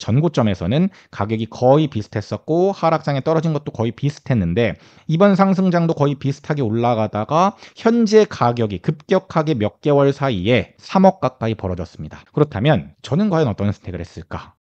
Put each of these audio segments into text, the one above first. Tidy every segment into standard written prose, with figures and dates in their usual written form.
전고점에서는 가격이 거의 비슷했었고 하락장에 떨어진 것도 거의 비슷했는데 이번 상승장도 거의 비슷하게 올라가다가 현재 가격이 급격하게 몇 개월 사이에 3억 가까이 벌어졌습니다. 그렇다면 저는 과연 어떤 선택을 했을까?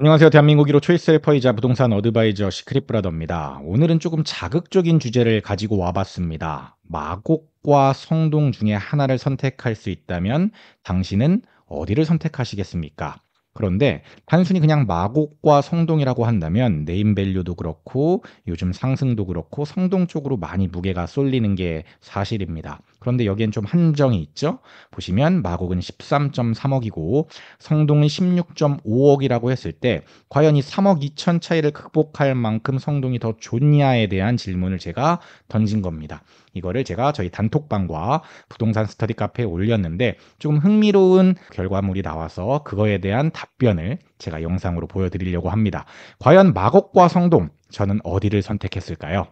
안녕하세요. 대한민국 1호 초이스 헬퍼이자 부동산 어드바이저 시크릿브라더입니다. 오늘은 조금 자극적인 주제를 가지고 와봤습니다. 마곡과 성동 중에 하나를 선택할 수 있다면 당신은 어디를 선택하시겠습니까? 그런데 단순히 그냥 마곡과 성동이라고 한다면 네임밸류도 그렇고 요즘 상승도 그렇고 성동 쪽으로 많이 무게가 쏠리는 게 사실입니다. 그런데 여기엔 좀 한정이 있죠. 보시면 마곡은 13.3억이고 성동은 16.5억이라고 했을 때 과연 이 3억 2천 차이를 극복할 만큼 성동이 더 좋냐에 대한 질문을 제가 던진 겁니다. 이거를 제가 저희 단톡방과 부동산 스터디 카페에 올렸는데 조금 흥미로운 결과물이 나와서 그거에 대한 답변을 제가 영상으로 보여드리려고 합니다. 과연 마곡과 성동, 저는 어디를 선택했을까요?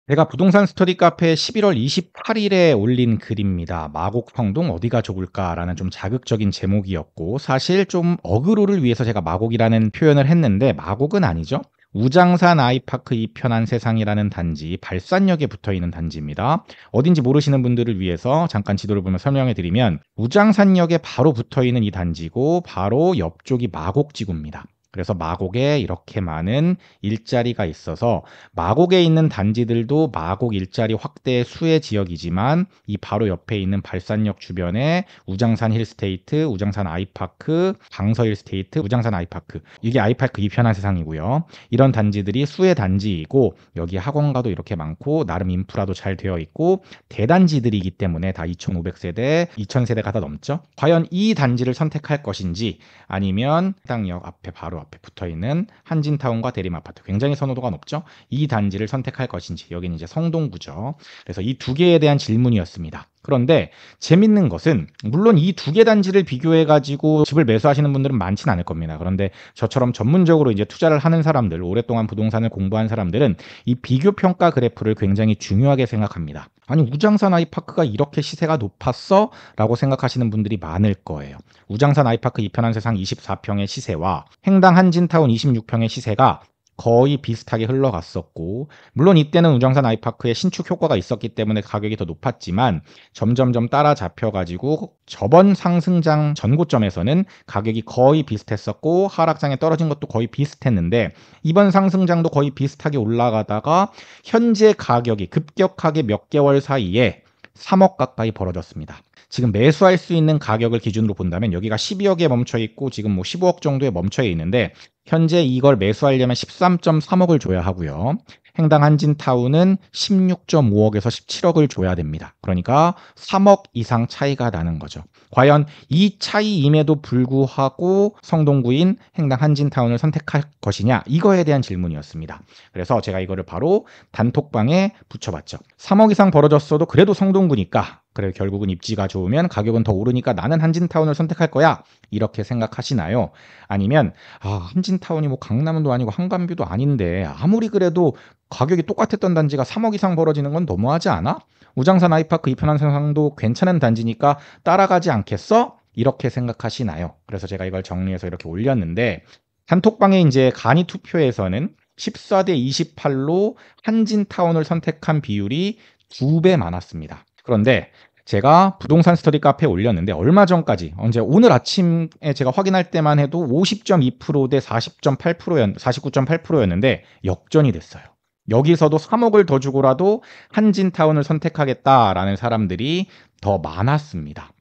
제가 부동산 스터디 카페에 11월 28일에 올린 글입니다. 마곡 성동 어디가 좋을까라는 좀 자극적인 제목이었고 사실 좀 어그로를 위해서 제가 마곡이라는 표현을 했는데 마곡은 아니죠. 우장산 아이파크 이편한 세상이라는 단지 발산역에 붙어있는 단지입니다. 어딘지 모르시는 분들을 위해서 잠깐 지도를 보면 설명해 드리면 우장산역에 바로 붙어있는 이 단지고 바로 옆쪽이 마곡지구입니다. 그래서 마곡에 이렇게 많은 일자리가 있어서 마곡에 있는 단지들도 마곡 일자리 확대 수혜 지역이지만 이 바로 옆에 있는 발산역 주변에 우장산 힐스테이트, 우장산 아이파크, 강서 힐스테이트, 우장산 아이파크 이게 아이파크 이편한 세상이고요. 이런 단지들이 수혜 단지이고 여기 학원가도 이렇게 많고 나름 인프라도 잘 되어 있고 대단지들이기 때문에 다 2,500세대, 2,000세대가 다 넘죠. 과연 이 단지를 선택할 것인지 아니면 해당역 앞에 바로 앞에 붙어있는 한진타운과 대림아파트 굉장히 선호도가 높죠. 이 단지를 선택할 것인지 여기는 이제 성동구죠. 그래서 이 두 개에 대한 질문이었습니다. 그런데 재밌는 것은 물론 이 두 개 단지를 비교해 가지고 집을 매수하시는 분들은 많지는 않을 겁니다. 그런데 저처럼 전문적으로 이제 투자를 하는 사람들, 오랫동안 부동산을 공부한 사람들은 이 비교 평가 그래프를 굉장히 중요하게 생각합니다. 아니 우장산 아이파크가 이렇게 시세가 높았어? 라고 생각하시는 분들이 많을 거예요. 우장산 아이파크 이편한 세상 24평의 시세와 횡당 한진타운 26평의 시세가 거의 비슷하게 흘러갔었고 물론 이때는 우장산 아이파크의 신축 효과가 있었기 때문에 가격이 더 높았지만 점점점 따라잡혀가지고 저번 상승장 전고점에서는 가격이 거의 비슷했었고 하락장에 떨어진 것도 거의 비슷했는데 이번 상승장도 거의 비슷하게 올라가다가 현재 가격이 급격하게 몇 개월 사이에 3억 가까이 벌어졌습니다. 지금 매수할 수 있는 가격을 기준으로 본다면 여기가 12억에 멈춰 있고 지금 뭐 15억 정도에 멈춰 있는데 현재 이걸 매수하려면 13.3억을 줘야 하고요. 횡당 한진타운은 16.5억에서 17억을 줘야 됩니다. 그러니까 3억 이상 차이가 나는 거죠. 과연 이 차이임에도 불구하고 성동구인 횡당 한진타운을 선택할 것이냐 이거에 대한 질문이었습니다. 그래서 제가 이거를 바로 단톡방에 붙여봤죠. 3억 이상 벌어졌어도 그래도 성동구니까 그래 결국은 입지가 좋으면 가격은 더 오르니까 나는 한진타운을 선택할 거야 이렇게 생각하시나요? 아니면 한진타운이 뭐 강남도 아니고 한강뷰도 아닌데 아무리 그래도 가격이 똑같았던 단지가 3억 이상 벌어지는 건 너무하지 않아? 우장산 아이파크 이편한 세상도 괜찮은 단지니까 따라가지 않겠어? 이렇게 생각하시나요? 그래서 제가 이걸 정리해서 이렇게 올렸는데 단톡방에 이제 간이 투표에서는 14대 28로 한진타운을 선택한 비율이 2배 많았습니다. 그런데 제가 부동산 스터디 카페에 올렸는데 얼마 전까지 언제 오늘 아침에 제가 확인할 때만 해도 50.2% 대 49.8%였는데 역전이 됐어요. 여기서도 3억을 더 주고라도 한진타운을 선택하겠다라는 사람들이 더 많았습니다.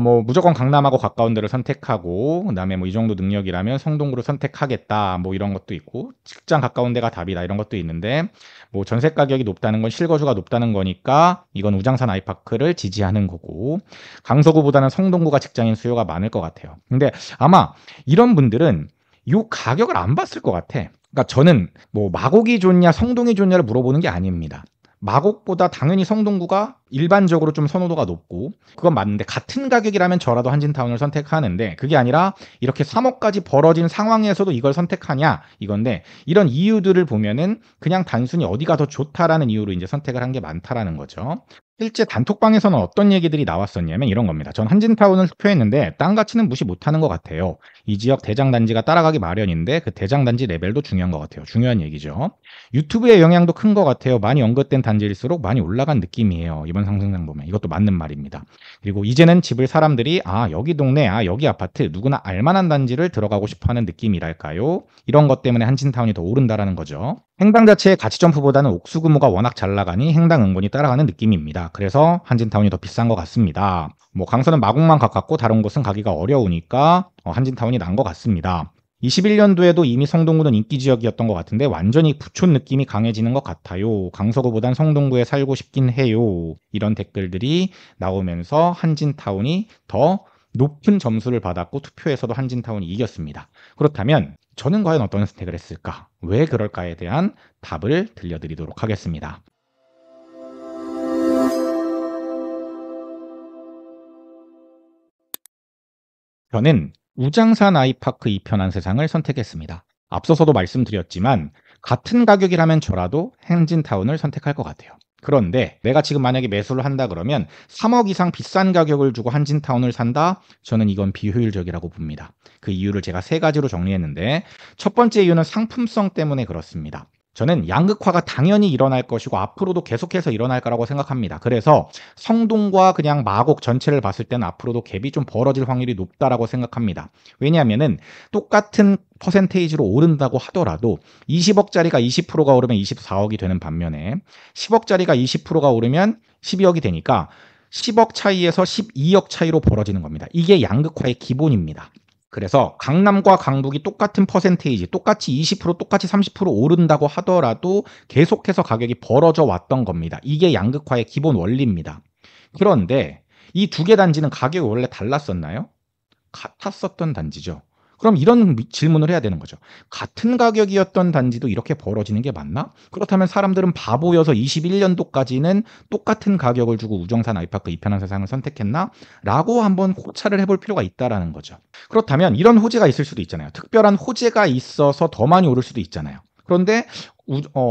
뭐 무조건 강남하고 가까운 데를 선택하고 그다음에 뭐 이 정도 능력이라면 성동구를 선택하겠다 뭐 이런 것도 있고 직장 가까운 데가 답이다 이런 것도 있는데 뭐 전세 가격이 높다는 건 실거주가 높다는 거니까 이건 우장산 아이파크를 지지하는 거고 강서구보다는 성동구가 직장인 수요가 많을 것 같아요. 근데 아마 이런 분들은 이 가격을 안 봤을 것 같아. 그러니까 저는 뭐 마곡이 좋냐 성동이 좋냐를 물어보는 게 아닙니다. 마곡보다 당연히 성동구가 일반적으로 좀 선호도가 높고 그건 맞는데 같은 가격이라면 저라도 한진타운을 선택하는데 그게 아니라 이렇게 3억까지 벌어진 상황에서도 이걸 선택하냐 이건데 이런 이유들을 보면은 그냥 단순히 어디가 더 좋다라는 이유로 이제 선택을 한 게 많다라는 거죠. 실제 단톡방에서는 어떤 얘기들이 나왔었냐면 이런 겁니다. 전 한진타운을 투표했는데 땅 가치는 무시 못하는 것 같아요. 이 지역 대장단지가 따라가기 마련인데 그 대장단지 레벨도 중요한 것 같아요. 중요한 얘기죠. 유튜브의 영향도 큰 것 같아요. 많이 언급된 단지일수록 많이 올라간 느낌이에요. 이번 상승장 보면 이것도 맞는 말입니다. 그리고 이제는 집을 사람들이 여기 동네 여기 아파트 누구나 알만한 단지를 들어가고 싶어하는 느낌이랄까요. 이런 것 때문에 한진타운이 더 오른다라는 거죠. 행당 자체의 가치 점프보다는 옥수 규모가 워낙 잘 나가니 행당 응원이 따라가는 느낌입니다. 그래서 한진타운이 더 비싼 것 같습니다. 강서는 마곡만 가깝고 다른 곳은 가기가 어려우니까 한진타운이 난 것 같습니다. 21년도에도 이미 성동구는 인기 지역이었던 것 같은데 완전히 부촌 느낌이 강해지는 것 같아요. 강서구보단 성동구에 살고 싶긴 해요. 이런 댓글들이 나오면서 한진타운이 더 높은 점수를 받았고 투표에서도 한진타운이 이겼습니다. 그렇다면 저는 과연 어떤 선택을 했을까? 왜 그럴까에 대한 답을 들려드리도록 하겠습니다. 저는 우장산 아이파크 이편한 세상을 선택했습니다. 앞서서도 말씀드렸지만 같은 가격이라면 저라도 한진타운을 선택할 것 같아요. 그런데 내가 지금 만약에 매수를 한다 그러면 3억 이상 비싼 가격을 주고 한진타운을 산다? 저는 이건 비효율적이라고 봅니다. 그 이유를 제가 세 가지로 정리했는데 첫 번째 이유는 상품성 때문에 그렇습니다. 저는 양극화가 당연히 일어날 것이고 앞으로도 계속해서 일어날 거라고 생각합니다. 그래서 성동과 그냥 마곡 전체를 봤을 때는 앞으로도 갭이 좀 벌어질 확률이 높다라고 생각합니다. 왜냐하면은 똑같은 퍼센테이지로 오른다고 하더라도 20억짜리가 20%가 오르면 24억이 되는 반면에 10억짜리가 20%가 오르면 12억이 되니까 10억 차이에서 12억 차이로 벌어지는 겁니다. 이게 양극화의 기본입니다. 그래서 강남과 강북이 똑같은 퍼센테이지, 똑같이 20%, 똑같이 30% 오른다고 하더라도 계속해서 가격이 벌어져 왔던 겁니다. 이게 양극화의 기본 원리입니다. 그런데 이 두 개 단지는 가격이 원래 달랐었나요? 같았었던 단지죠. 그럼 이런 질문을 해야 되는 거죠. 같은 가격이었던 단지도 이렇게 벌어지는 게 맞나? 그렇다면 사람들은 바보여서 21년도까지는 똑같은 가격을 주고 우정산 아이파크 이편한 세상을 선택했나? 라고 한번 고찰을 해볼 필요가 있다라는 거죠. 그렇다면 이런 호재가 있을 수도 있잖아요. 특별한 호재가 있어서 더 많이 오를 수도 있잖아요. 그런데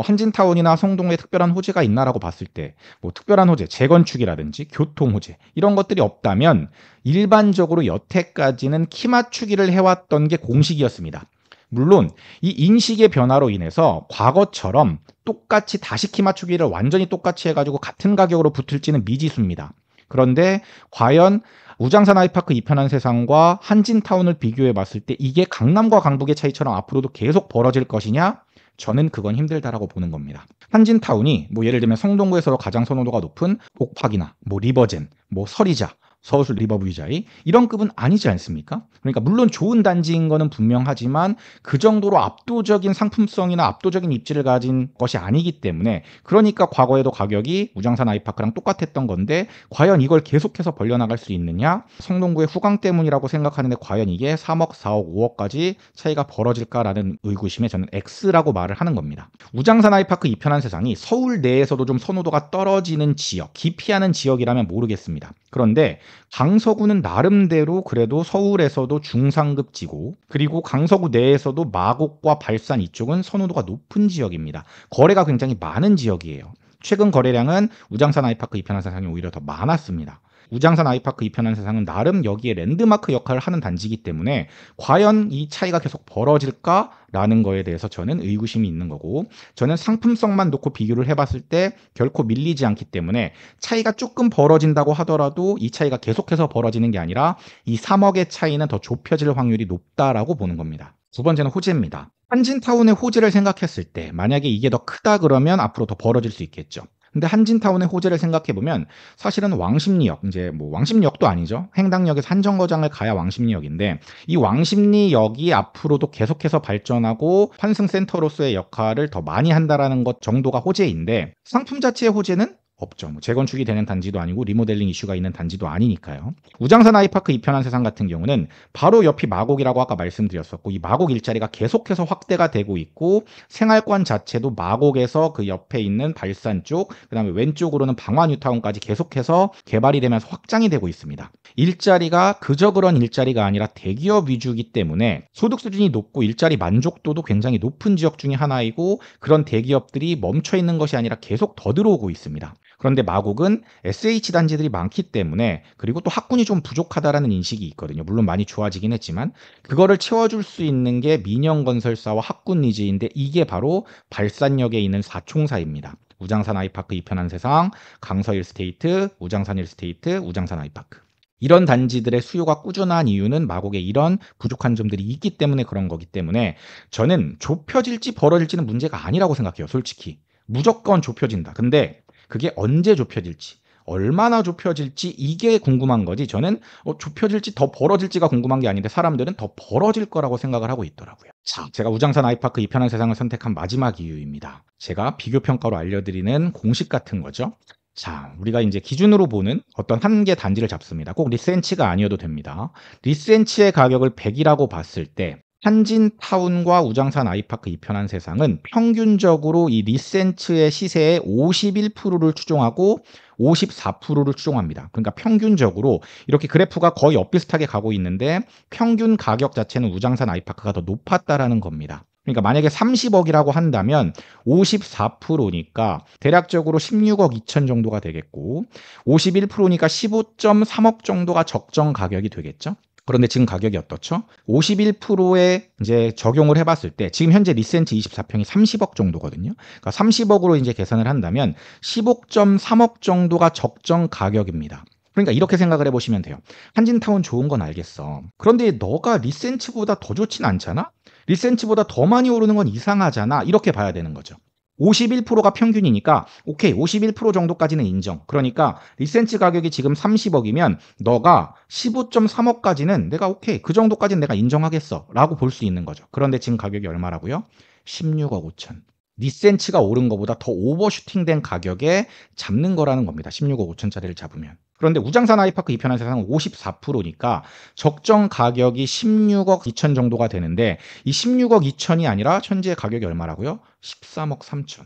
한진타운이나 성동에 특별한 호재가 있나라고 봤을 때 특별한 호재, 재건축이라든지 교통 호재 이런 것들이 없다면 일반적으로 여태까지는 키 맞추기를 해왔던 게 공식이었습니다. 물론 이 인식의 변화로 인해서 과거처럼 똑같이 다시 키 맞추기를 완전히 똑같이 해가지고 같은 가격으로 붙을지는 미지수입니다. 그런데 과연 우장산 아이파크 이편한 세상과 한진타운을 비교해 봤을 때 이게 강남과 강북의 차이처럼 앞으로도 계속 벌어질 것이냐? 저는 그건 힘들다라고 보는 겁니다. 한진타운이 예를 들면 성동구에서 가장 선호도가 높은 옥팍이나 리버젠, 서리자, 서울 리버브유자이 이런 급은 아니지 않습니까? 그러니까 물론 좋은 단지인 거는 분명하지만 그 정도로 압도적인 상품성이나 압도적인 입지를 가진 것이 아니기 때문에 그러니까 과거에도 가격이 우장산 아이파크랑 똑같았던 건데 과연 이걸 계속해서 벌려나갈 수 있느냐? 성동구의 후광 때문이라고 생각하는데 과연 이게 3억, 4억, 5억까지 차이가 벌어질까라는 의구심에 저는 X라고 말을 하는 겁니다. 우장산 아이파크 이편한 세상이 서울 내에서도 좀 선호도가 떨어지는 지역, 기피하는 지역이라면 모르겠습니다. 그런데 강서구는 나름대로 그래도 서울에서도 중상급지고 그리고 강서구 내에서도 마곡과 발산 이쪽은 선호도가 높은 지역입니다. 거래가 굉장히 많은 지역이에요. 최근 거래량은 우장산 아이파크 이편한 세상이 오히려 더 많았습니다. 우장산 아이파크 이편한 세상은 나름 여기에 랜드마크 역할을 하는 단지이기 때문에 과연 이 차이가 계속 벌어질까라는 거에 대해서 저는 의구심이 있는 거고 저는 상품성만 놓고 비교를 해봤을 때 결코 밀리지 않기 때문에 차이가 조금 벌어진다고 하더라도 이 차이가 계속해서 벌어지는 게 아니라 이 3억의 차이는 더 좁혀질 확률이 높다라고 보는 겁니다. 두 번째는 호재입니다. 한진타운의 호재를 생각했을 때 만약에 이게 더 크다 그러면 앞으로 더 벌어질 수 있겠죠. 근데 한진타운의 호재를 생각해보면 사실은 왕십리역, 이제 왕십리역도 아니죠. 행당역에서 한정거장을 가야 왕십리역인데 이 왕십리역이 앞으로도 계속해서 발전하고 환승센터로서의 역할을 더 많이 한다라는 것 정도가 호재인데 상품 자체의 호재는 없죠. 뭐 재건축이 되는 단지도 아니고 리모델링 이슈가 있는 단지도 아니니까요. 우장산 아이파크 이편한 세상 같은 경우는 바로 옆이 마곡이라고 아까 말씀드렸었고, 이 마곡 일자리가 계속해서 확대가 되고 있고, 생활권 자체도 마곡에서 그 옆에 있는 발산 쪽, 그다음에 왼쪽으로는 방화 뉴타운까지 계속해서 개발이 되면서 확장이 되고 있습니다. 일자리가 그저 그런 일자리가 아니라 대기업 위주이기 때문에 소득 수준이 높고 일자리 만족도도 굉장히 높은 지역 중에 하나이고, 그런 대기업들이 멈춰 있는 것이 아니라 계속 더 들어오고 있습니다. 그런데 마곡은 SH 단지들이 많기 때문에, 그리고 또 학군이 좀 부족하다라는 인식이 있거든요. 물론 많이 좋아지긴 했지만 그거를 채워줄 수 있는 게 민영건설사와 학군 니즈인데, 이게 바로 발산역에 있는 사총사입니다. 우장산 아이파크 이편한 세상, 강서 일스테이트, 우장산 일스테이트, 우장산 아이파크. 이런 단지들의 수요가 꾸준한 이유는 마곡에 이런 부족한 점들이 있기 때문에 그런 거기 때문에, 저는 좁혀질지 벌어질지는 문제가 아니라고 생각해요. 솔직히 무조건 좁혀진다. 근데 그게 언제 좁혀질지, 얼마나 좁혀질지, 이게 궁금한 거지. 저는 좁혀질지 더 벌어질지가 궁금한 게 아닌데, 사람들은 더 벌어질 거라고 생각을 하고 있더라고요. 자, 제가 우장산 아이파크 이편한 세상을 선택한 마지막 이유입니다. 제가 비교평가로 알려드리는 공식 같은 거죠. 자, 우리가 이제 기준으로 보는 어떤 한 개 단지를 잡습니다. 꼭 리센치가 아니어도 됩니다. 리센치의 가격을 100이라고 봤을 때, 한진타운과 우장산 아이파크 이편한 세상은 평균적으로 이 리센츠의 시세의 51%를 추종하고 54%를 추종합니다. 그러니까 평균적으로 이렇게 그래프가 거의 엇비슷하게 가고 있는데, 평균 가격 자체는 우장산 아이파크가 더 높았다라는 겁니다. 그러니까 만약에 30억이라고 한다면 54%니까 대략적으로 16억 2천 정도가 되겠고, 51%니까 15.3억 정도가 적정 가격이 되겠죠. 그런데 지금 가격이 어떻죠? 51%에 이제 적용을 해봤을 때, 지금 현재 리센트 24평이 30억 정도거든요. 그러니까 30억으로 이제 계산을 한다면 15.3억 정도가 적정 가격입니다. 그러니까 이렇게 생각을 해보시면 돼요. 한진타운 좋은 건 알겠어. 그런데 너가 리센츠보다 더 좋진 않잖아? 리센츠보다 더 많이 오르는 건 이상하잖아. 이렇게 봐야 되는 거죠. 51%가 평균이니까 오케이, 51% 정도까지는 인정. 그러니까 리센츠 가격이 지금 30억이면 너가 15.3억까지는 내가 오케이, 그 정도까지는 내가 인정하겠어 라고 볼 수 있는 거죠. 그런데 지금 가격이 얼마라고요? 16억 5천. 리센츠가 오른 것보다 더 오버슈팅된 가격에 잡는 거라는 겁니다. 16억 5천짜리를 잡으면. 그런데 우장산 아이파크 이편한 세상은 54%니까 적정 가격이 16억 2천 정도가 되는데, 이 16억 2천이 아니라 현재 가격이 얼마라고요? 13억 3천.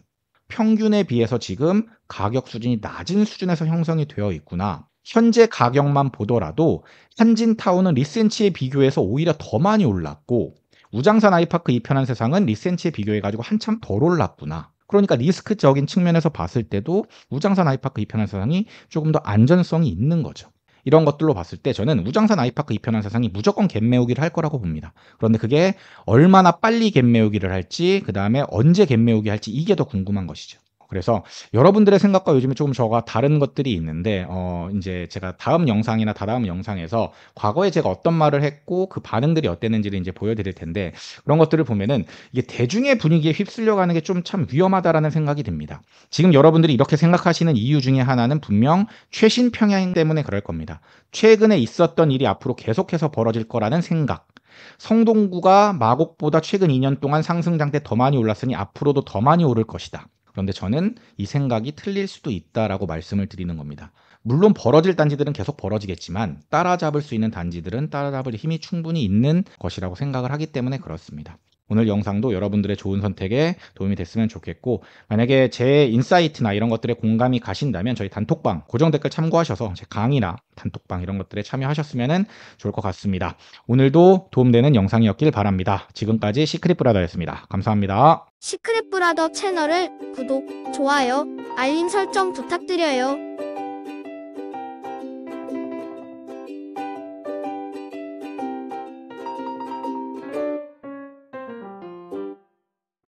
평균에 비해서 지금 가격 수준이 낮은 수준에서 형성이 되어 있구나. 현재 가격만 보더라도 한진타운은 리센치에 비교해서 오히려 더 많이 올랐고, 우장산 아이파크 이편한 세상은 리센치에 비교해가지고 한참 덜 올랐구나. 그러니까 리스크적인 측면에서 봤을 때도 우장산 아이파크 이편한 세상이 조금 더 안전성이 있는 거죠. 이런 것들로 봤을 때 저는 우장산 아이파크 이편한 세상이 무조건 갭 메우기를 할 거라고 봅니다. 그런데 그게 얼마나 빨리 갭 메우기를 할지, 그 다음에 언제 갭 메우기 할지, 이게 더 궁금한 것이죠. 그래서 여러분들의 생각과 요즘에 조금 저가 다른 것들이 있는데, 이제 제가 다음 영상이나 다다음 영상에서 과거에 제가 어떤 말을 했고 그 반응들이 어땠는지를 이제 보여드릴 텐데, 그런 것들을 보면은 이게 대중의 분위기에 휩쓸려가는 게 좀 참 위험하다라는 생각이 듭니다. 지금 여러분들이 이렇게 생각하시는 이유 중에 하나는 분명 최신 평양 때문에 그럴 겁니다. 최근에 있었던 일이 앞으로 계속해서 벌어질 거라는 생각. 성동구가 마곡보다 최근 2년 동안 상승장 때 더 많이 올랐으니 앞으로도 더 많이 오를 것이다. 그런데 저는 이 생각이 틀릴 수도 있다라고 말씀을 드리는 겁니다. 물론 벌어질 단지들은 계속 벌어지겠지만, 따라잡을 수 있는 단지들은 따라잡을 힘이 충분히 있는 것이라고 생각을 하기 때문에 그렇습니다. 오늘 영상도 여러분들의 좋은 선택에 도움이 됐으면 좋겠고, 만약에 제 인사이트나 이런 것들에 공감이 가신다면 저희 단톡방 고정 댓글 참고하셔서 제 강의나 단톡방 이런 것들에 참여하셨으면 좋을 것 같습니다. 오늘도 도움되는 영상이었길 바랍니다. 지금까지 시크릿 브라더였습니다. 감사합니다. 시크릿 브라더 채널을 구독, 좋아요, 알림 설정 부탁드려요.